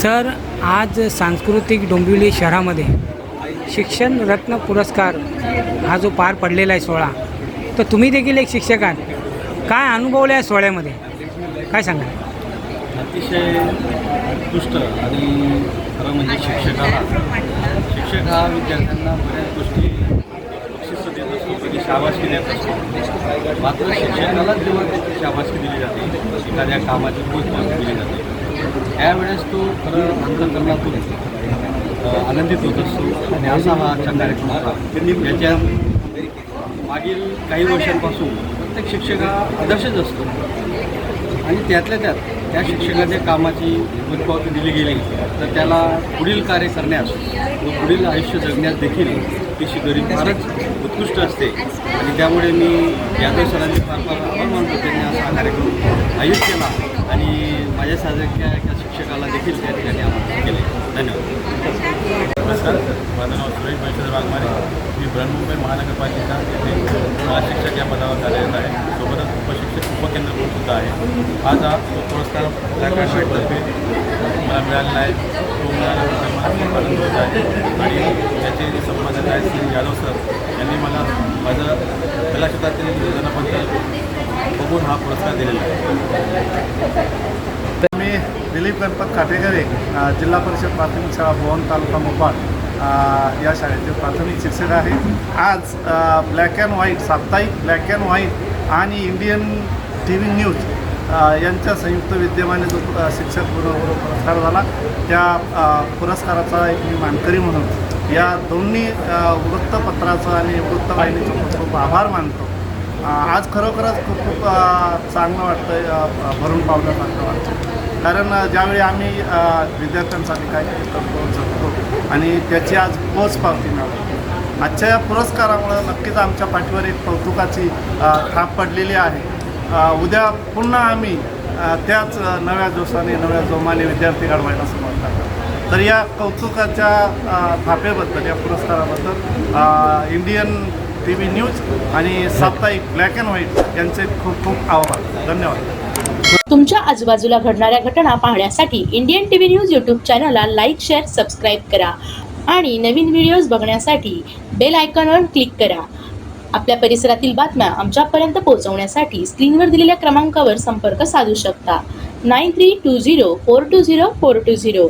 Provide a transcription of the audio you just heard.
Sir, आज सांस्कृतिक डोंबिवली शहरामध्ये शिक्षण रत्न पुरस्कार हा जो पार पडलेला आहे सोहळा, तर तुम्ही देखील एक शिक्षक आहात. काय अनुभवलं आहे सोहळ्यामध्ये, काय सांगा? अतिशय उत्कृष्ट आणि खरं म्हणजे शिक्षक हा विद्यार्थ्यांना बऱ्याच गोष्टी बक्षीस देत असतो, कधी शाबासकी देत असतो. मात्र शिक्षकाला जेव्हा त्याची शाबासकी दिली जाते, एखाद्या कामाची पोचपावती दिली जाते, त्यावेळेस तो खरं अंतःकरणातून आनंदित होत असतो. आणि असा हा आजचा कार्यक्रम होता. याच्या मागील काही वर्षांपासून प्रत्येक शिक्षक हा आदर्शच असतो आणि त्यातल्या त्यात त्या शिक्षकाच्या कामाची पोचपावती दिली गेली तर त्याला पुढील कार्य करण्यास व पुढील आयुष्य जगण्यास देखील ती शिकवणी फारच उत्कृष्ट असते. आणि त्यामुळे मी यादव सरांनी फार आभार मानतो, त्यांनी असा कार्यक्रम आयोजित केला आणि माझ्यासारख्या एका शिक्षकाला देखील त्या ठिकाणी आमंत्रित केले. धन्यवाद. नमस्कार, माझं नाव सुरेश बैशर वाघमारे. मी बृहन्मुंबई महानगरपालिका येथे शिक्षक या पदावर कार्यरत आहे. सोबतच उपशिक्षक उपकेंद्र म्हणून सुद्धा आहे. आज हा पुरस्कार तर्फे मला मिळालेला आहे. तो मिळाल्याबद्दल मला खूप आनंद होत आहे. आणि याचे जे संपादक आहेत श्री यादव सर यांनी मला माझं कला क्षेत्रातील योजनाबद्दल बघून हा पुरस्कार दिलेला आहे. मी दिलीप गणपत काटेकरे, जिल्हा परिषद प्राथमिक शाळा भवन, तालुका मोपाळ या शाळेचे प्राथमिक शिक्षक आहे. आज ब्लॅक अँड व्हाईट, साप्ताहिक ब्लॅक अँड व्हाईट आणि इंडियन TV न्यूज यांच्या संयुक्त विद्यमाने जो शिक्षक पुरस्कार झाला, त्या पुरस्काराचा एक मी मानकरी म्हणून या दोन्ही वृत्तपत्राचं आणि वृत्तवाहिनीचं खूप आभार मानतो. आज खरोखरच खूप चांगलं वाटतं, भरून पावल्यासारखं वाटतं. कारण ज्यावेळी आम्ही विद्यार्थ्यांसाठी काय करतो जगतो आणि त्याची आज पोचपावती मिळाली. आजच्या या पुरस्कारामुळं नक्कीच आमच्या पाठीवर एक कौतुकाची थाप पडलेली आहे. उद्या पुन्हा आम्ही त्याच नव्या जोशाने, नव्या जोमाने विद्यार्थी घडवायला सुरुवात करतो. तर या कौतुकाच्या थापेबद्दल, या पुरस्काराबद्दल इंडियन TV न्यूज आणि साप्ताहिक ब्लॅक अँड व्हाईट यांचे खूप खूप आभार. धन्यवाद. तुमच्या आजूबाजूला घडणाऱ्या घटना पाहण्यासाठी इंडियन TV न्यूज यूट्यूब चॅनलला लाईक, शेअर, सबस्क्राईब करा आणि नवीन व्हिडिओज बघण्यासाठी बेल आयकॉनवर क्लिक करा. आपल्या परिसरातील बातम्या आमच्यापर्यंत पोहोचवण्यासाठी स्क्रीनवर दिलेल्या क्रमांकावर संपर्क साधू शकता. 9320420420.